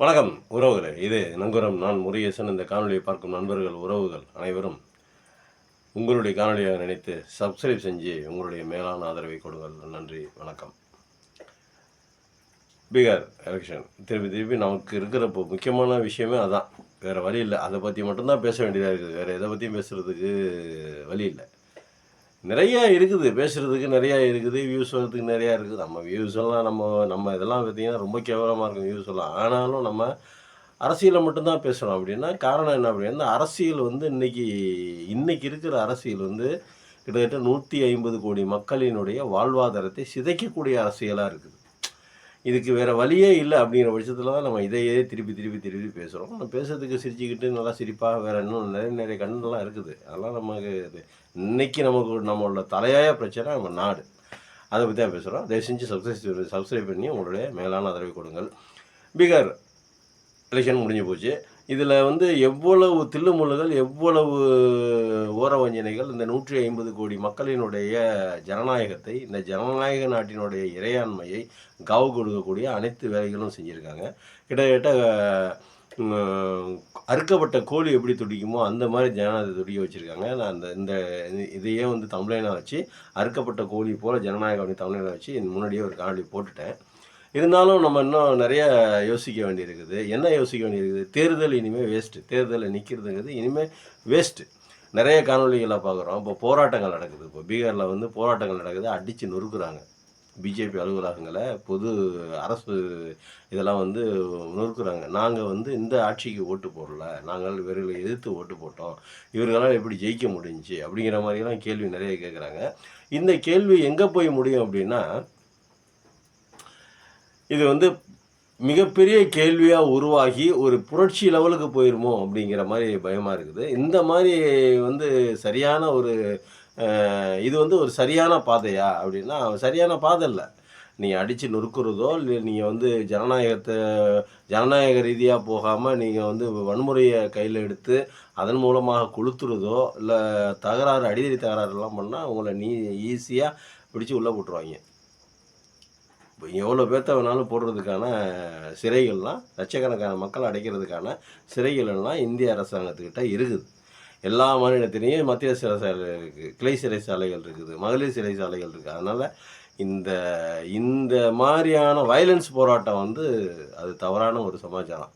வணக்கம் உறவுகளே, இது நங்குரம். நான் முருகேசன். இந்த காணொலியை பார்க்கும் நண்பர்கள், உறவுகள் அனைவரும் உங்களுடைய காணொலியை நினைத்து சப்ஸ்கிரைப் செஞ்சு உங்களுடைய மேலான ஆதரவை கொடுங்கள். நன்றி, வணக்கம். பீகார் எலெக்ஷன் திருப்பி நமக்கு இருக்கிற முக்கியமான விஷயமே அதான். வேறு வழி இல்லை. அதை பற்றி மட்டும்தான் பேச வேண்டியதாக இருக்குது. வேறு எதை பற்றியும் பேசுகிறதுக்கு வழி இல்லை. நிறையா இருக்குது பேசுகிறதுக்கு, நிறையா இருக்குது. வியூஸ் வரதுக்கு நிறையா இருக்குது. நம்ம வியூஸ் எல்லாம் நம்ம இதெல்லாம் பார்த்திங்கன்னா ரொம்ப கேவலமாக இருக்கும் வியூஸ் எல்லாம். ஆனாலும் நம்ம அரசியலை மட்டும்தான் பேசுகிறோம். அப்படின்னா காரணம் என்ன அப்படின்னா, அரசியல் வந்து இன்றைக்கி இருக்கிற அரசியல் வந்து கிட்டத்தட்ட 150 கோடி மக்களினுடைய வாழ்வாதாரத்தை சிதைக்கக்கூடிய அரசியலாக இருக்குது. இதுக்கு வேறு வழியே இல்லை. அப்படிங்கிற பட்சத்தில் தான் நம்ம இதையே திருப்பி பேசுகிறோம். நம்ம பேசுறதுக்கு சிரிச்சுக்கிட்டு நல்லா சிரிப்பாக வேறு இன்னும் நிறைய கண்ணெல்லாம் இருக்குது. அதெல்லாம் நமக்கு இன்றைக்கி நம்மளோட தலையாய பிரச்சனை நம்ம நாடு. அதை பற்றி தான் பேசுகிறோம். தயவு செஞ்சு சப்ஸ்கிரைப் பண்ணி உங்களுடைய மேலான ஆதரவை கொடுங்கள். பீகார் எலெக்ஷன் முடிஞ்சு போச்சு. இதில் வந்து எவ்வளவு தில்லுமுள்ளுகள், எவ்வளவு ஓரவஞ்சனைகள் இந்த 150 கோடி மக்களினுடைய ஜனநாயகத்தை, இந்த ஜனநாயக நாட்டினுடைய இறையாண்மையை காவு கொடுக்கக்கூடிய அனைத்து வேலைகளும் செஞ்சுருக்காங்க. கிட்டத்தட்ட அறுக்கப்பட்ட கோழி எப்படி துடிக்குமோ அந்த மாதிரி ஜனநாயகத்தை துடிக்க வச்சுருக்காங்க. நான் இந்த இதையே வந்து தமிழனாக வச்சு, அறுக்கப்பட்ட கோழி போல் ஜனநாயகம் அப்படி தமிழனாக வச்சு முன்னாடியே ஒரு காணொலி போட்டுட்டேன். இருந்தாலும் நம்ம இன்னும் நிறைய யோசிக்க வேண்டியிருக்குது. என்ன யோசிக்க வேண்டியிருக்குது? தேர்தல் இனிமேல் வேஸ்ட்டு. தேர்தலில் நிற்கிறதுங்கிறது இனிமேல் வேஸ்ட்டு. நிறைய காணொலிகளை பார்க்குறோம். இப்போ போராட்டங்கள் நடக்குது. இப்போ பீகாரில் வந்து போராட்டங்கள் நடக்குது. அடித்து நொறுக்குறாங்க. பிஜேபி அலுவலகங்களை, பொது அரசு இதெல்லாம் வந்து நொறுக்குறாங்க. நாங்கள் வந்து இந்த ஆட்சிக்கு ஓட்டு போடல, நாங்கள் இவர்களை எதிர்த்து ஓட்டு போட்டோம், இவர்களால் எப்படி ஜெயிக்க முடிஞ்சிச்சு அப்படிங்கிற மாதிரிலாம் கேள்வி நிறைய கேட்குறாங்க. இந்த கேள்வி எங்கே போய் முடியும் அப்படின்னா, இது வந்து மிகப்பெரிய கேள்வியாக உருவாகி ஒரு புரட்சி லெவலுக்கு போயிருமோ அப்படிங்கிற மாதிரி பயமாக இருக்குது. இந்த மாதிரி வந்து சரியான ஒரு இது வந்து ஒரு சரியான பாதையா அப்படின்னா, சரியான பாதை இல்லை. நீங்கள் அடித்து நொறுக்குறதோ, இல்லை நீங்கள் வந்து ஜனநாயக ரீதியாக போகாமல் நீங்கள் வந்து வன்முறையை கையில் எடுத்து அதன் மூலமாக கொளுத்துறதோ, இல்லை அடிதடி தகராறுலாம் பண்ணால் உங்களை ஈஸியாக பிடிச்சி உள்ளே போட்டுருவாங்க. எவ்வளோ பேர்த்த வேணாலும் போடுறதுக்கான சிறைகள்லாம், லட்சக்கணக்கான மக்கள் அடைக்கிறதுக்கான சிறைகள்லாம் இந்திய அரசாங்கத்துக்கிட்ட இருக்குது. எல்லா மாநிலத்திலையும் மத்திய சிறைசாலை இருக்குது, கிளை சிறைச்சாலைகள் இருக்குது, மகளிர் சிறைச்சாலைகள் இருக்குது. அதனால் இந்த மாதிரியான வயலன்ஸ் போராட்டம் வந்து அது தவறான ஒரு சமாச்சாரம்.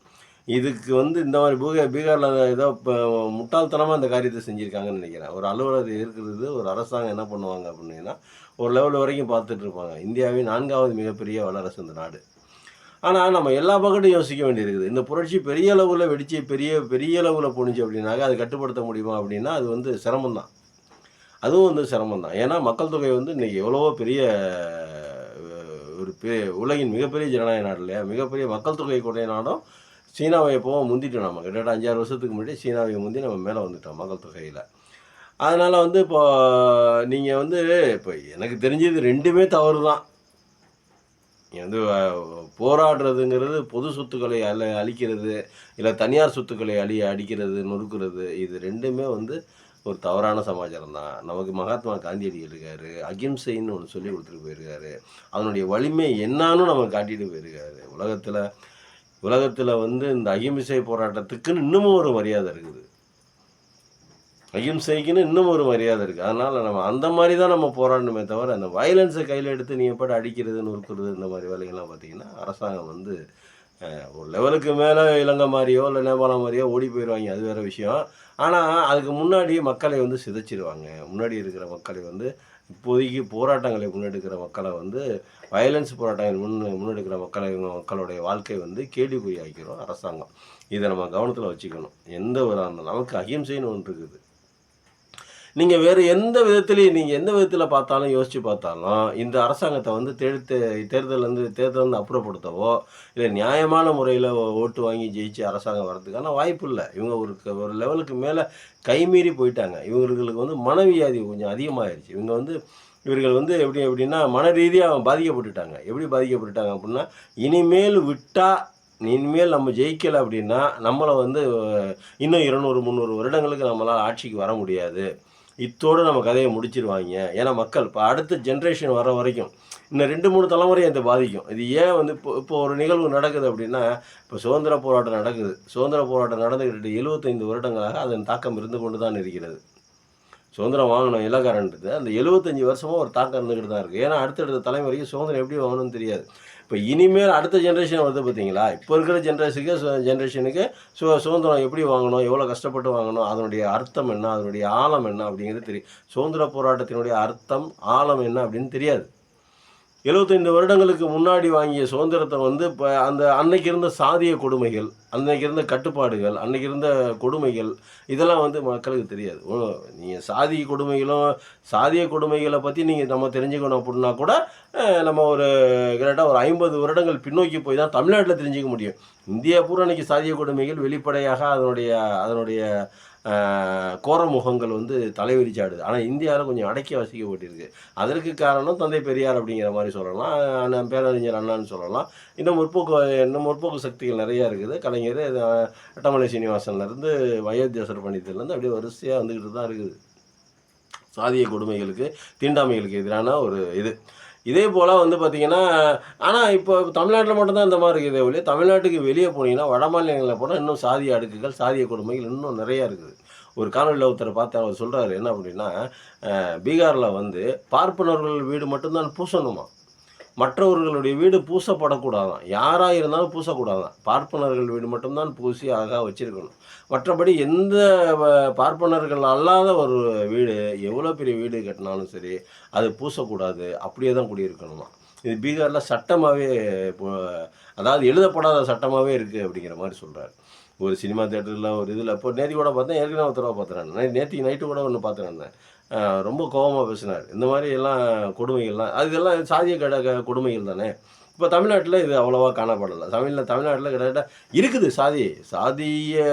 இதுக்கு வந்து இந்த மாதிரி பீகாரில் ஏதோ இப்போ முட்டாள்தனமாக இந்த காரியத்தை செஞ்சுருக்காங்கன்னு நினைக்கிறேன். ஒரு அலுவலர் இருக்கிறது, ஒரு அரசாங்கம் என்ன பண்ணுவாங்க அப்படின்னா, ஒரு லெவல் வரைக்கும் பார்த்துட்டு இருப்பாங்க. இந்தியாவின் 4வது மிகப்பெரிய வல்லரசு இந்த நாடு. ஆனால் நம்ம எல்லா பக்கத்தையும் யோசிக்க வேண்டியிருக்குது. இந்த புரட்சி பெரிய அளவில் வெடித்து பெரிய அளவில் போணுச்சு அப்படின்னாக்க அது கட்டுப்படுத்த முடியுமா அப்படின்னா அது வந்து சிரமம்தான். அதுவும் வந்து சிரமம்தான். ஏன்னா மக்கள் தொகை வந்து இன்றைக்கி எவ்வளவோ பெரிய ஒரு உலகின் மிகப்பெரிய ஜனநாயக நாடு இல்லையா? மிகப்பெரிய மக்கள் தொகை கொண்ட நாடும் சீனாவை எப்போவும் முந்திட்டோம். நம்ம கிட்டத்தட்ட 5-6 வருஷத்துக்கு முன்னாடி சீனாவை முந்தி நம்ம மேலே வந்துட்டோம் மக்கள் தொகையில். அதனால் வந்து இப்போ நீங்கள் வந்து இப்போ எனக்கு தெரிஞ்சது 2மே தவறு தான். நீங்கள் வந்து போராடுறதுங்கிறது பொது சொத்துக்களை அழிக்கிறது, இல்லை தனியார் சொத்துக்களை அடிக்கிறது, நொறுக்கிறது, இது 2மே வந்து ஒரு தவறான சமாச்சாரம் தான். நமக்கு மகாத்மா காந்தியடிகள் இருக்கார், அகிம்சைன்னு ஒன்று சொல்லி கொடுத்துட்டு போயிருக்காரு. அதனுடைய வலிமை என்னான்னு நமக்கு காட்டிட்டு போயிருக்காரு. உலகத்தில் வந்து இந்த அகிம்சை போராட்டத்துக்குன்னு இன்னமும் ஒரு மரியாதை இருக்குது. அகிம்சைக்குன்னு இன்னும் ஒரு மரியாதை இருக்குது. அதனால் நம்ம அந்த மாதிரி தான் நம்ம போராடணுமே தவிர, அந்த வயலன்ஸை கையில் எடுத்து நீங்கள் போட்டு அடிக்கிறது, நொறுக்கிறது, இந்த மாதிரி வேலைகள்லாம் பார்த்திங்கன்னா அரசாங்கம் வந்து ஒரு லெவலுக்கு மேலே இலங்கை மாதிரியோ இல்லை நேபாளம் மாதிரியோ ஓடி போயிடுவாங்க. அது வேறு விஷயம். ஆனால் அதுக்கு முன்னாடி மக்களை வந்து சிதைச்சிடுவாங்க. முன்னாடி இருக்கிற மக்களை வந்து இப்போதைக்கு போராட்டங்களை முன்னெடுக்கிற மக்களை வந்து வயலன்ஸ் போராட்டங்கள் முன்னெடுக்கிற மக்களுடைய வாழ்க்கை வந்து கேள்விக்குறி ஆக்கிரும் அரசாங்கம். இதை நம்ம கவனத்தில் வச்சுக்கணும். எந்த ஒரு நமக்கு அகிம்சைன்னு ஒன்று இருக்குது. நீங்கள் வேறு எந்த விதத்தில் பார்த்தாலும் யோசித்து பார்த்தாலும் இந்த அரசாங்கத்தை வந்து தேர்தல் அப்புறப்படுத்தவோ, இல்லை நியாயமான முறையில் ஓட்டு வாங்கி ஜெயிச்சு அரசாங்கம் வர்றதுக்கான வாய்ப்பு இல்லை. இவங்க ஒரு லெவலுக்கு மேலே கைமீறி போயிட்டாங்க. இவங்களுக்கு வந்து மனவியாதி கொஞ்சம் அதிகமாகிடுச்சு. இவர்கள் வந்து எப்படின்னா மன ரீதியாக பாதிக்கப்பட்டுட்டாங்க. எப்படி பாதிக்கப்பட்டுட்டாங்க அப்படின்னா, இனிமேல் நம்ம ஜெயிக்கலை அப்படின்னா நம்மளை வந்து இன்னும் 200-300 வருடங்களுக்கு நம்மளால் ஆட்சிக்கு வர முடியாது இத்தோடு நம்ம கதையை முடிச்சிருவாங்க. ஏன்னா மக்கள் இப்போ அடுத்த ஜென்ரேஷன் வர வரைக்கும் இன்னும் 2, 3 தலைமுறையை இது பாதிக்கும். இது ஏன் வந்து இப்போ ஒரு நிகழ்வு நடக்குது அப்படின்னா, இப்போ சுதந்திர போராட்டம் நடக்குது. சுதந்திர போராட்டம் நடந்துக்கிட்டு 75 வருடங்களாக அதன் தாக்கம் இருந்து கொண்டு தான் இருக்கிறது. சுதந்திரம் வாங்கணும் இலக்காரன்றது அந்த 75 வருஷமும் ஒரு தாக்கம் இருந்துக்கிட்டு தான் இருக்குது. ஏன்னா அடுத்தடுத்த தலைமுறைக்கு சுதந்திரம் எப்படி வாங்கணும்னு தெரியாது. இப்போ இனிமேல் அடுத்த ஜென்ரேஷன் வருது பார்த்தீங்களா? இப்போ இருக்கிற ஜென்ரேஷனுக்கு சுதந்திரம் எப்படி வாங்கணும், எவ்வளோ கஷ்டப்பட்டு வாங்கணும், அதனுடைய அர்த்தம் என்ன, அதனுடைய ஆழம் என்ன அப்படிங்கிறது தெரியும். சுதந்திர போராட்டத்தினுடைய அர்த்தம், ஆழம் என்ன அப்படின்னு தெரியாது. 75 வருடங்களுக்கு முன்னாடி வாங்கிய சுதந்திரத்தை வந்து இப்போ அன்னைக்கு இருந்த சாதிய கொடுமைகள், அன்னைக்கு இருந்த கட்டுப்பாடுகள், அன்னைக்கு இருந்த கொடுமைகள் இதெல்லாம் வந்து மக்களுக்கு தெரியாது. நீங்கள் சாதிய கொடுமைகளை பற்றி நம்ம தெரிஞ்சுக்கணும் அப்படின்னா கூட நம்ம கிட்டத்தட்ட ஒரு 50 வருடங்கள் பின்னோக்கி போய் தான் தமிழ்நாட்டில் தெரிஞ்சுக்க முடியும். இந்தியா பூரா அன்றைக்கி சாதிய கொடுமைகள் வெளிப்படையாக அதனுடைய கோரமுகங்கள் வந்து தலைவிரிச்சாடுது. ஆனால் இந்தியாவில் கொஞ்சம் அடக்கி வசிக்கப்பட்டிருக்கு. அதற்கு காரணம் தந்தை பெரியார் அப்படிங்கிற மாதிரி சொல்லலாம், பேரறிஞர் அண்ணான்னு சொல்லலாம். இன்னும் முற்போக்கு சக்திகள் நிறையா இருக்குது. கலைஞர், அட்டமலை சீனிவாசன்லேருந்து அயோத்தியாசர் பண்டிதர்லேருந்து அப்படியே வரிசையாக வந்துக்கிட்டு தான் இருக்குது. சாதிய கொடுமைகளுக்கு, தீண்டாமைகளுக்கு எதிரான ஒரு இதே போல் வந்து பார்த்திங்கன்னா, ஆனால் இப்போ தமிழ்நாட்டில் மட்டும்தான் இந்த மாதிரி இருக்குது ஒழிய தமிழ்நாட்டுக்கு வெளியே போனீங்கன்னா வட மாநிலங்களில் போனால் இன்னும் சாதிய அடுக்குகள், சாதிய கொடுமைகள் இன்னும் நிறையா இருக்குது. ஒரு காணொலியில் ஒருத்தரை பார்த்து அவர் சொல்கிறாரு என்ன அப்படின்னா, பீகாரில் வந்து பார்ப்பனர்கள் வீடு மட்டும்தான் பூசணுமா, மற்றவர்களுடைய வீடு பூசப்படக்கூடாதான். யாராக இருந்தாலும் பூசக்கூடாதான். பார்ப்பனர்கள் வீடு மட்டும்தான் பூசி அழகாக வச்சுருக்கணும். மற்றபடி எந்த பார்ப்பனர்கள் அல்லாத ஒரு வீடு, எவ்வளோ பெரிய வீடு கட்டினாலும் சரி, அது பூசக்கூடாது. அப்படியே தான் குடியிருக்கணுமா. இது பீகாரில் சட்டமாகவே அதாவது எழுதப்படாத சட்டமாகவே இருக்குது அப்படிங்கிற மாதிரி சொல்கிறார். ஒரு சினிமா தேட்டரில் ஒரு இதில் இப்போ நேற்று கூட பார்த்தேன், ஏற்கனவே ஒரு தடவை பார்த்துறேன். நேற்று நைட்டு கூட ஒன்று பார்த்துருந்தேன். ரொம்ப கோபமாக பேசினார். இந்த மாதிரி எல்லாம் கொடுமைகள்லாம் இதெல்லாம் சாதிய கொடுமைகள் தானே. இப்போ தமிழ்நாட்டில் இது அவ்வளோவா காணப்படலை. தமிழ்நாட்டில் கிட்டத்தட்ட இருக்குது சாதிய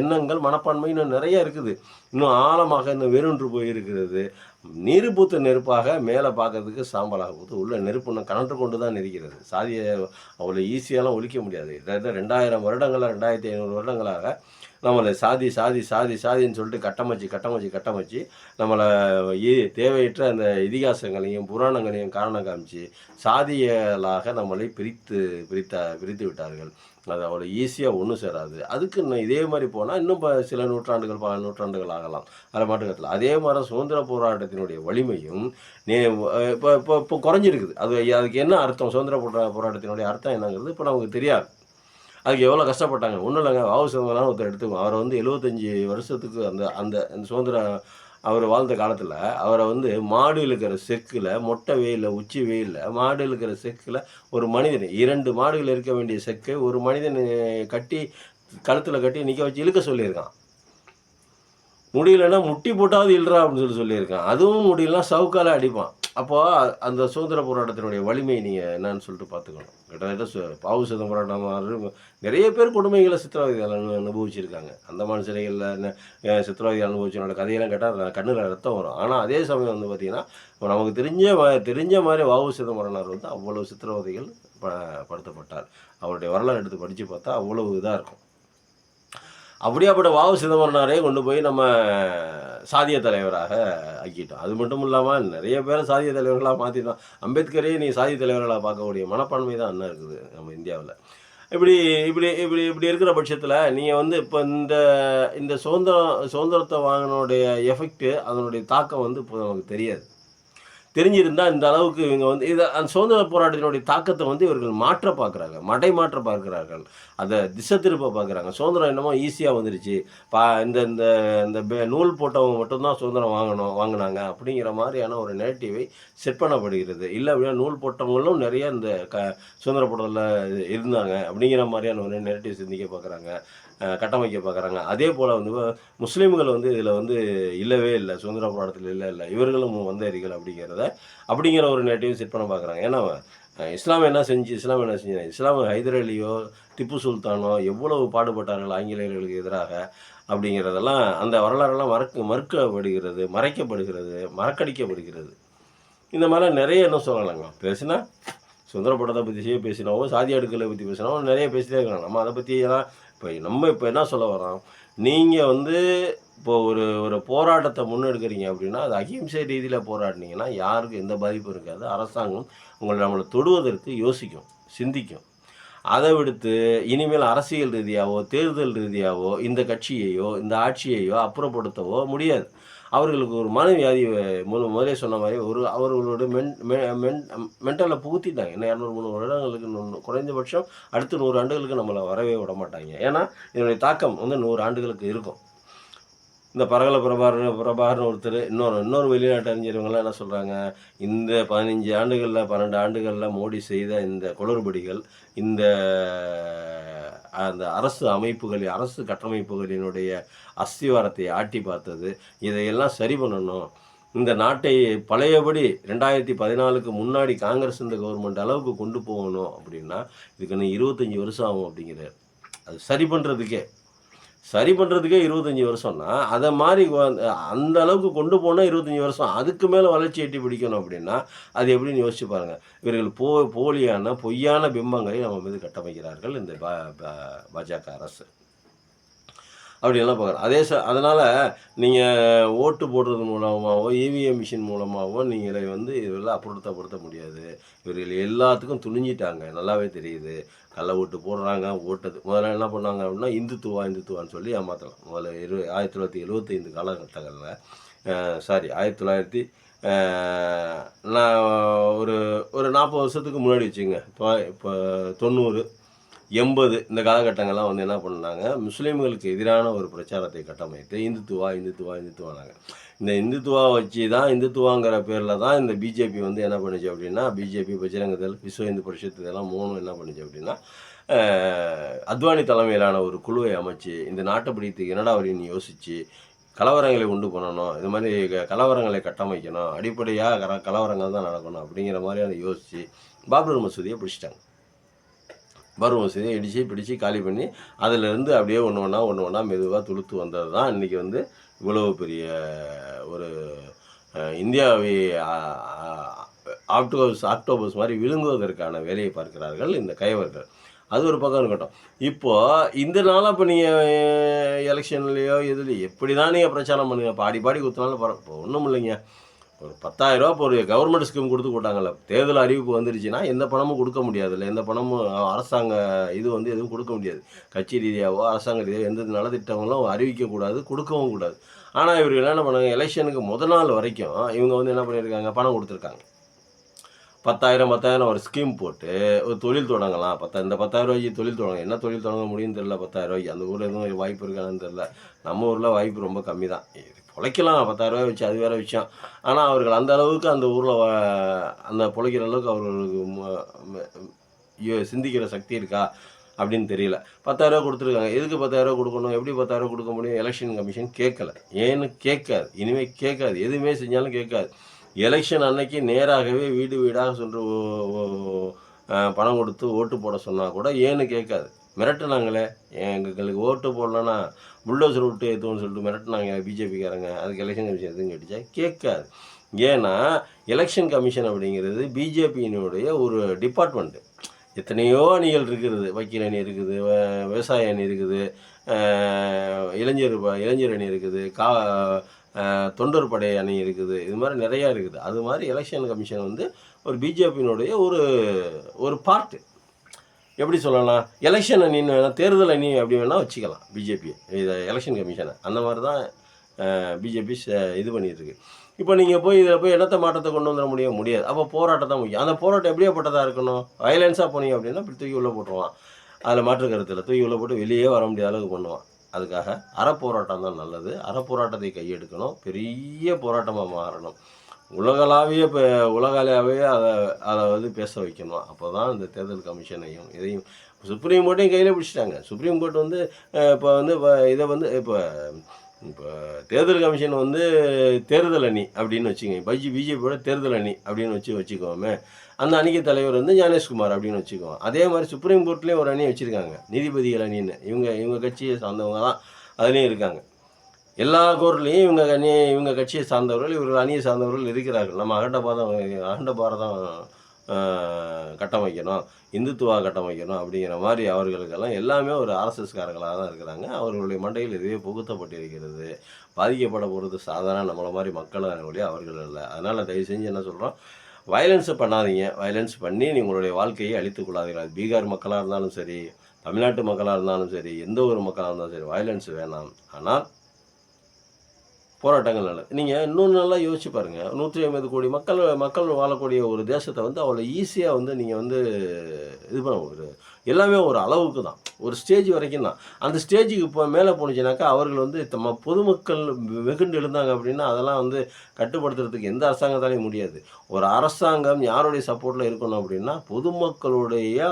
எண்ணங்கள், மனப்பான்மை இன்னும் நிறைய இருக்குது. இன்னும் ஆழமாக இன்னும் வெறுன்று போயிருக்கிறது. நீர் பூத்த நெருப்பாக மேலே பார்க்கறதுக்கு சாம்பலாக போது உள்ள நெருப்பு இன்னும் கனன்று கொண்டு தான் இருக்கிறது. சாதியை அவ்வளோ ஈஸியாலாம் ஒழிக்க முடியாது. கிட்டத்தட்ட 2000 வருடங்களாக 2500 வருடங்களாக நம்மளை சாதின்னு சொல்லிட்டு கட்டமைச்சு நம்மளை தேவையற்ற அந்த இதிகாசங்களையும் புராணங்களையும் காரணம் காமிச்சு சாதியலாக நம்மளை பிரித்து விட்டார்கள். அது அவ்வளோ ஈஸியாக ஒன்றும் சேராது. அதுக்கு இன்னும் இதே மாதிரி போனால் இன்னும் சில நூற்றாண்டுகள், பல நூற்றாண்டுகள் ஆகலாம். அதில் மாட்டுக்கத்தில் அதே மாதிரி சுதந்திர போராட்டத்தினுடைய வலிமையும் இப்போ குறைஞ்சிருக்குது. அதுக்கு என்ன அர்த்தம், சுதந்திர போராட்டத்தினுடைய அர்த்தம் என்னங்கிறது இப்போ நமக்கு தெரியாது. அதுக்கு எவ்வளோ கஷ்டப்பட்டாங்க. ஒன்றும் இல்லைங்க, சிதம்பரம் ஒருத்தர் எடுத்துக்கோங்க. அவரை வந்து 75 வருஷத்துக்கு அந்த சுதந்திரம் அவர் வாழ்ந்த காலத்தில் அவரை வந்து மாடு இழுக்கிற செக்கில், மொட்டை வெயிலில், உச்சி வெயிலில் மாடு இழுக்கிற செக்கில் ஒரு மனிதன் 2 மாடுகள் இருக்க வேண்டிய செக்கை ஒரு மனிதன் கழுத்தில் கட்டி நிற்க வச்சு இழுக்க சொல்லியிருக்கான். முடியலன்னா முட்டி போட்டாவது இல்றா அப்படின்னு சொல்லியிருக்கான். அதுவும் முடியலன்னா சவுக்கால அடிப்பான். அப்போது அந்த சுதந்திர போராட்டத்தினுடைய வலிமை நீங்கள் என்னன்னு சொல்லிட்டு பார்த்துக்கணும். கிட்டத்தட்ட சிதம்பரம் நிறைய பேர் கொடுமைகளை சித்திரவதைகள் அனுபவிச்சிருக்காங்க. அந்தமான சிறைகளில் சித்திரவதைகள் அனுபவிச்சவனோட கதையெல்லாம் கேட்டால் கண்ணில் ரத்தம் வரும். ஆனால் அதே சமயம் வந்து பார்த்திங்கன்னா நமக்கு தெரிஞ்ச மாதிரி சிதம்பரனார் வந்து அவ்வளவு சித்திரவதைகள் படுத்தப்பட்டார். அவருடைய வரலாறு எடுத்து படித்து பார்த்தா அவ்வளவு இதாக இருக்கும். அப்படியாப்பட்ட சிதம்பரனாரே கொண்டு போய் நம்ம சாதிய தலைவராக ஆக்கிட்டோம். அது மட்டும் இல்லாமல் நிறைய பேரை சாதிய தலைவர்களாக மாற்றிட்டோம். அம்பேத்கரே நீ சாதிய தலைவர்களாக பார்க்கக்கூடிய மனப்பான்மை தான் என்ன இருக்குது நம்ம இந்தியாவில். இப்படி இப்படி இப்படி இப்படி இருக்கிற பட்சத்தில் நீங்கள் வந்து இப்போ இந்த சுதந்திரத்தை வாங்கினுடைய எஃபெக்ட்டு, அதனுடைய தாக்கம் வந்து இப்போ நமக்கு தெரியாது. தெரிஞ்சிருந்தால் இந்த அளவுக்கு இவங்க வந்து அந்த சுதந்திர போராட்டத்தினுடைய தாக்கத்தை வந்து இவர்கள் மாற்ற பார்க்குறார்கள். அதை திசை திருப்ப பார்க்குறாங்க. சுதந்திரம் என்னமோ ஈஸியாக வந்துருச்சு, இந்த நூல் போட்டவங்க மட்டும்தான் சுதந்திரம் வாங்கினாங்க அப்படிங்கிற மாதிரியான ஒரு நெரேட்டிவை செட் பண்ணப்படுகிறது. இல்லை அப்படின்னா நூல் போட்டவங்களும் நிறைய இந்த சுதந்திர போராட்டத்தில் இருந்தாங்க அப்படிங்கிற மாதிரியான ஒரு நெரேட்டிவ் சிந்திக்க பார்க்குறாங்க, கட்டமைக்க பார்க்குறாங்க. அதே போல் வந்து முஸ்லீம்கள் வந்து இதில் வந்து இல்லவே இல்லை, சுதந்திர போராட்டத்தில் இல்லை இவர்களும் வந்தேரிகள் அப்படிங்கிற ஒரு நேட்டிவ் செட் பண்ண பார்க்குறாங்க. ஏன்னா இஸ்லாம் என்ன செஞ்சு இஸ்லாம் ஹைதர் அலியோ திப்பு சுல்தானோ எவ்வளவு பாடுபட்டார்கள் ஆங்கிலேயர்களுக்கு எதிராக அப்படிங்கிறதெல்லாம் அந்த வரலாறெல்லாம் மறக்கடிக்கப்படுகிறது. இந்த மாதிரிலாம் நிறைய என்ன சொல்லலாங்க. பேசினா சுதந்திர போராட்டத்தை பற்றி பேசினாவோ, சாதி அடுக்களை பற்றி பேசினாவோ நிறைய பேசிட்டே இருக்கலாம். நம்ம அதை பற்றி எல்லாம் இப்போ என்ன சொல்ல வரோம், நீங்கள் வந்து இப்போது ஒரு ஒரு போராட்டத்தை முன்னெடுக்கிறீங்க அப்படின்னா அது அகிம்சை ரீதியில் போராடினீங்கன்னா யாருக்கும் எந்த பாதிப்பும் இருக்காது. அரசாங்கம் நம்மளை தொடுவதற்கு யோசிக்கும், சிந்திக்கும். அதை விடுத்து இனிமேல் அரசியல் ரீதியாவோ தேர்தல் ரீதியாவோ இந்த கட்சியையோ இந்த ஆட்சியையோ அப்புறப்படுத்தவோ முடியாது. அவர்களுக்கு ஒரு மனவியாதி முதலே சொன்ன மாதிரி அவர்களோட மென்டலில் புகுத்திட்டாங்க. இன்னும் 200-300 வருடங்களுக்கு குறைந்தபட்சம் அடுத்த 100 ஆண்டுகளுக்கு நம்மளை வரவே விட மாட்டாங்க. ஏன்னா இதனுடைய தாக்கம் வந்து 100 ஆண்டுகளுக்கு இருக்கும். இந்த பரகல பிரபாகரன் ஒருத்தர் இன்னொரு வெளிநாட்டு அறிஞர்கள்லாம் என்ன சொல்கிறாங்க, இந்த 15 ஆண்டுகளில் 12 ஆண்டுகளில் மோடி செய்த இந்த குளறுபடிகள், இந்த அந்த அரசு கட்டமைப்புகளினுடைய அஸ்திவாரத்தை ஆட்டி பார்த்தது, இதையெல்லாம் சரி பண்ணணும். இந்த நாட்டை பழையபடி 2014க்கு முன்னாடி காங்கிரஸ் இந்த கவர்மெண்ட் அளவுக்கு கொண்டு போகணும் அப்படின்னா இதுக்கு இன்னும் 25 வருஷம் ஆகும் அப்படிங்கிறார். அது சரி பண்ணுறதுக்கே 25 வருஷம்னா அதை மாதிரி அந்த அளவுக்கு கொண்டு போனால் 25 வருஷம். அதுக்கு மேலே வளர்ச்சி எட்டி பிடிக்கணும் அப்படின்னா அது எப்படின்னு யோசிச்சு பாருங்கள். இவர்கள் போலியான பொய்யான பிம்பங்களை நம்ம மீது கட்டமைக்கிறார்கள் இந்த பாஜக அரசு. அப்படின்லாம் பார்க்குறோம். அதனால் நீங்கள் ஓட்டு போடுறது மூலமாகவோ இவிஎம் மிஷின் மூலமாகவோ நீங்கள் இதெல்லாம் அப்புறப்படுத்த முடியாது. இவர்கள் எல்லாத்துக்கும் துணிஞ்சிட்டாங்க, நல்லாவே தெரியுது. கள்ள ஓட்டு போடுறாங்க. முதல்ல என்ன பண்ணாங்க அப்படின்னா இந்துத்துவான்னு சொல்லி ஏமாற்றலாம். முதல்ல 1975 காலகட்டங்களில் 1900 நான் ஒரு 40 வருஷத்துக்கு முன்னாடி வச்சுங்க. இப்போ 90 80 இந்த காலகட்டங்கள்லாம் என்ன பண்ணாங்க, முஸ்லீம்களுக்கு எதிரான ஒரு பிரச்சாரத்தை கட்டமைத்து இந்துத்துவானாங்க. இந்த இந்துத்துவா வச்சு தான் இந்துத்துவாங்கிற பேரில் தான் இந்த பிஜேபி என்ன பண்ணுச்சு அப்படின்னா, பிஜேபி, பஜ்ரங்கதள், விஸ்வ இந்து பரிஷத் இதெல்லாம் 3 என்ன பண்ணுச்சு அப்படின்னா, அத்வானி தலைமையிலான ஒரு குழுவை அமைச்சு இந்த நாட்டை பிடித்து என்னடா அப்படின்னு யோசித்து கலவரங்களை உண்டு பண்ணணும், இது மாதிரி கலவரங்களை கட்டமைக்கணும், அடிப்படையாக கலவரங்கள் தான் நடக்கணும் அப்படிங்கிற மாதிரியான யோசித்து பாபர் மசூதியை பிடிச்சிட்டாங்க. பாபர் மசூதியை பிடிச்சி காலி பண்ணி அதிலிருந்து அப்படியே ஒன்று ஒன்றா மெதுவாக துளுத்து வந்தது தான் இன்றைக்கி இவ்வளவு பெரிய ஒரு இந்தியாவை ஆக்டோபஸ் மாதிரி விழுங்குவதற்கான வேலையை பார்க்கிறார்கள் இந்த கயவர்கள். அது ஒரு பக்கம் இருக்கட்டும். இப்போது இந்த நாளாக இப்போ நீங்கள் எலெக்ஷன்லேயோ எதுலையோ எப்படி தான் நீங்கள் பிரச்சாரம் பண்ணுங்கள், பாடி குத்தினாலும் இப்போ ஒன்றும் இல்லைங்க. ஒரு 10,000 ரூபா இப்போ ஒரு கவர்மெண்ட் ஸ்கீம் கொடுத்து போட்டாங்கல்ல, தேர்தல் அறிவிப்பு வந்துருச்சுன்னா எந்த பணமும் கொடுக்க முடியாதுல்ல, எந்த பணமும் அரசாங்க எதுவும் கொடுக்க முடியாது. கட்சி ரீதியாகவோ அரசாங்க ரீதியாக எந்த நலத்திட்டங்களும் அறிவிக்கக்கூடாது, கொடுக்கவும் கூடாது. ஆனால் இவர்கள் என்ன பண்ணாங்க, எலெக்ஷனுக்கு முதல் நாள் வரைக்கும் இவங்க என்ன பண்ணியிருக்காங்க, பணம் கொடுத்துருக்காங்க. 10,000 ஒரு ஸ்கீம் போட்டு ஒரு தொழில் தொடங்கலாம். இந்த 10,000 ரூபாய்க்கு தொழில் தொடங்க, என்ன தொழில் தொடங்க முடியும்னு தெரியல. 10,000 ரூபாய்க்கு அந்த ஊரில் எதுவும் வாய்ப்பு இருக்கான்னு தெரில. நம்ம ஊரில் வாய்ப்பு ரொம்ப கம்மி தான். பிழைக்கலாம் 10,000 ரூபாய் வச்சு, அது வேறு விஷயம். ஆனால் அவர்கள் அந்த அளவுக்கு அந்த ஊரில் அந்த பிழைக்கிற அளவுக்கு அவர்களுக்கு சிந்திக்கிற சக்தி இருக்கா அப்படின்னு தெரியல. 10,000 ரூபா கொடுத்துருக்காங்க. எதுக்கு 10,000 ரூபா கொடுக்கணும், எப்படி 10,000 ரூபா கொடுக்க முடியும்? எலெக்ஷன் கமிஷன் கேட்கல. ஏன்னு கேட்காது, இனிமேல் கேட்காது, எதுவுமே செஞ்சாலும் கேட்காது. எலெக்ஷன் அன்னைக்கு நேராகவே வீடு வீடாக சென்று பணம் கொடுத்து ஓட்டு போட சொன்னால் கூட ஏன்னு கேட்காது. மிரட்டுனாங்களே, எங்களுக்கு ஓட்டு போடலன்னா புல்டோசர் விட்டு ஏற்றுவோன்னு சொல்லிட்டு மிரட்டினாங்க பிஜேபிக்காரங்க. அதுக்கு எலெக்ஷன் கமிஷன் எதுவும் கேட்டுச்சா? கேட்காது. ஏன்னா எலெக்ஷன் கமிஷன் அப்படிங்கிறது பிஜேபியினுடைய ஒரு டிபார்ட்மெண்ட்டு. எத்தனையோ அணிகள் இருக்கிறது. வக்கீல் அணி இருக்குது, விவசாய அணி இருக்குது, இளைஞர் அணி இருக்குது, தொண்டர் படை அணி இருக்குது, இது மாதிரி நிறையா இருக்குது. அது மாதிரி எலெக்ஷன் கமிஷன் ஒரு பிஜேபியினுடைய ஒரு பார்ட்டு. எப்படி சொல்லலாம், எலெக்ஷன் அணின்னு வேணால், தேர்தல் அணி அப்படி வேணால் வச்சுக்கலாம் பிஜேபி. இதை எலெக்ஷன் கமிஷனை அந்த மாதிரி தான் பிஜேபி இது பண்ணிகிட்ருக்கு. இப்போ நீங்கள் இதில் இடத்த மாற்றத்தை கொண்டு வந்துட முடியாது. அப்போ போராட்டம் தான் முக்கியம். அந்த போராட்டம் எப்படியாப்பட்டதாக இருக்கணும், வயலன்ஸாக போனீங்க அப்படின்னா இப்படி தூக்கி உள்ளே போட்டுருவான். அதில் மாற்று கருத்தில் தூக்கி உள்ளே போட்டு வெளியே வர முடியாத அளவுக்கு பண்ணுவான். அதுக்காக அறப்போராட்டம் தான் நல்லது. அறப்போராட்டத்தை கையெடுக்கணும், பெரிய போராட்டமாக மாறணும். உலகளாவே அதை பேச வைக்கணும். அப்போ தான் இந்த தேர்தல் கமிஷனையும் இதையும் சுப்ரீம் கோர்ட்டையும் கையில் பிடிச்சிட்டாங்க. சுப்ரீம் கோர்ட் இப்போ இதை இப்போ தேர்தல் கமிஷன் தேர்தல் அணி அப்படின்னு வச்சுங்க. பிஜேபியோட தேர்தல் அணி அப்படின்னு வச்சுக்கோமே. அந்த அணிக்கு தலைவர் ஞானேஷ்குமார் அப்படின்னு வச்சுக்குவோம். அதே மாதிரி சுப்ரீம் கோர்ட்லேயும் ஒரு அணியை வச்சுருக்காங்க, நீதிபதிகள் அணின்னு. இவங்க கட்சியை சார்ந்தவங்க தான் அதுலேயும் இருக்காங்க. எல்லா கோர்ட்லேயும் இவங்க கட்சியை சார்ந்தவர்கள், இவர்கள் அணியை சார்ந்தவர்கள் இருக்கிறார்கள். நம்ம அகண்ட பாரதம் கட்டமைக்கணும், இந்துத்துவா கட்டமைக்கணும் அப்படிங்கிற மாதிரி அவர்களுக்கெல்லாம் எல்லாமே ஒரு ஆர்எஸ்எஸ்காரங்களாக தான் இருக்கிறாங்க. அவர்களுடைய மண்டையில் இதுவே புகுத்தப்பட்டிருக்கிறது. பாதிக்கப்பட போகிறது சாதாரண நம்மளை மாதிரி மக்கள் ஒழிய அவர்கள் இல்லை. அதனால் தயவு செஞ்சு என்ன சொல்கிறோம், வயலன்ஸை பண்ணாதீங்க. வயலன்ஸ் பண்ணி உங்களுடைய வாழ்க்கையை அழித்துக் கொள்ளாதீர்கள். பீகார் மக்களாக இருந்தாலும் சரி, தமிழ்நாட்டு மக்களாக இருந்தாலும் சரி, எந்த ஒரு மக்களாக இருந்தாலும் சரி, வயலன்ஸ் வேணாம். ஆனால் போராட்டங்கள் நல்லது. நீங்கள் இன்னொன்று நல்லா யோசிச்சு பாருங்கள். 150 கோடி மக்கள் வாழக்கூடிய ஒரு தேசத்தை வந்து அவ்வளோ ஈஸியாக வந்து நீங்கள் வந்து இது பண்ண ஒரு எல்லாமே ஒரு அளவுக்கு தான், ஒரு ஸ்டேஜ் வரைக்கும் தான். அந்த ஸ்டேஜுக்கு இப்போ மேலே போணுச்சுனாக்கா அவர்கள் வந்து பொதுமக்கள் வெகுண்டு எழுந்தாங்க அப்படின்னா அதெல்லாம் வந்து கட்டுப்படுத்துறதுக்கு எந்த அரசாங்கத்தாலையும் முடியாது. ஒரு அரசாங்கம் யாருடைய சப்போர்ட்டில் இருக்கணும் அப்படின்னா பொதுமக்களுடைய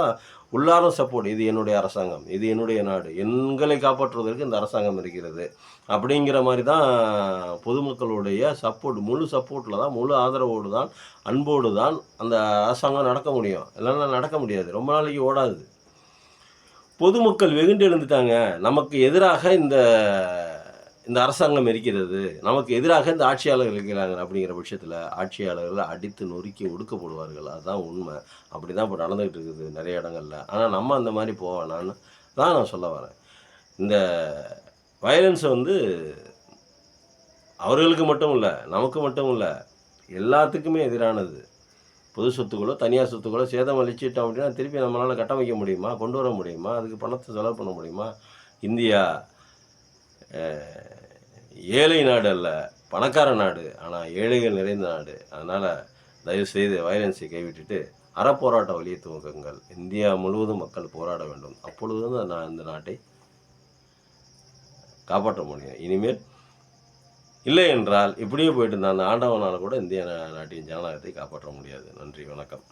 உள்ளார சப்போர்ட். இது என்னுடைய அரசாங்கம், இது என்னுடைய நாடு, எங்களை காப்பாற்றுவதற்கு இந்த அரசாங்கம் இருக்கிறது அப்படிங்கிற மாதிரி தான் பொதுமக்களுடைய சப்போர்ட், முழு சப்போர்ட்டில் தான், முழு ஆதரவோடு தான், அன்போடு தான் அந்த அரசாங்கம் நடக்க முடியும். இல்லைன்னா நடக்க முடியாது, ரொம்ப நாளைக்கு ஓடாது. பொதுமக்கள் வெகுண்டு எழுந்துட்டாங்க, நமக்கு எதிராக இந்த இந்த அரசாங்கம் இருக்கிறது, நமக்கு எதிராக இந்த ஆட்சியாளர்கள் இருக்கிறாங்க அப்படிங்கிற பட்சத்தில் ஆட்சியாளர்களை அடித்து நொறுக்கி ஒடுக்கப்படுவார்கள். அதுதான் உண்மை. அப்படி தான் இப்போ நடந்துகிட்டு இருக்குது நிறைய இடங்களில். ஆனால் நம்ம அந்த மாதிரி போவேனான்னு தான் நான் சொல்ல வரேன். இந்த வயலன்ஸை வந்து அவர்களுக்கு மட்டும் இல்லை, நமக்கு மட்டும் இல்லை, எல்லாத்துக்குமே எதிரானது. பொது சொத்துக்களோ தனியார் சொத்துக்களோ சேதம் அளிச்சிட்டோம் அப்படின்னா திருப்பி நம்மளால் கட்டமைக்க முடியுமா, கொண்டு வர முடியுமா, அதுக்கு பணத்தை செலவு பண்ண முடியுமா? இந்தியா ஏழை நாடு அல்ல, பணக்கார நாடு. ஆனால் ஏழைகள் நிறைந்த நாடு. அதனால் தயவுசெய்து வயலன்ஸை கைவிட்டுட்டு அறப்போராட்ட வழியை துவக்குங்கள். இந்தியா முழுவதும் மக்கள் போராட வேண்டும். அப்பொழுது நான் இந்த நாட்டை காப்பாற்ற முடியும். இனிமேல் இல்லை என்றால் இப்படியே போயிட்டு இருந்தால் அந்த ஆண்டவனால் கூட இந்திய நாட்டின் ஜனநாயகத்தை காப்பாற்ற முடியாது. நன்றி, வணக்கம்.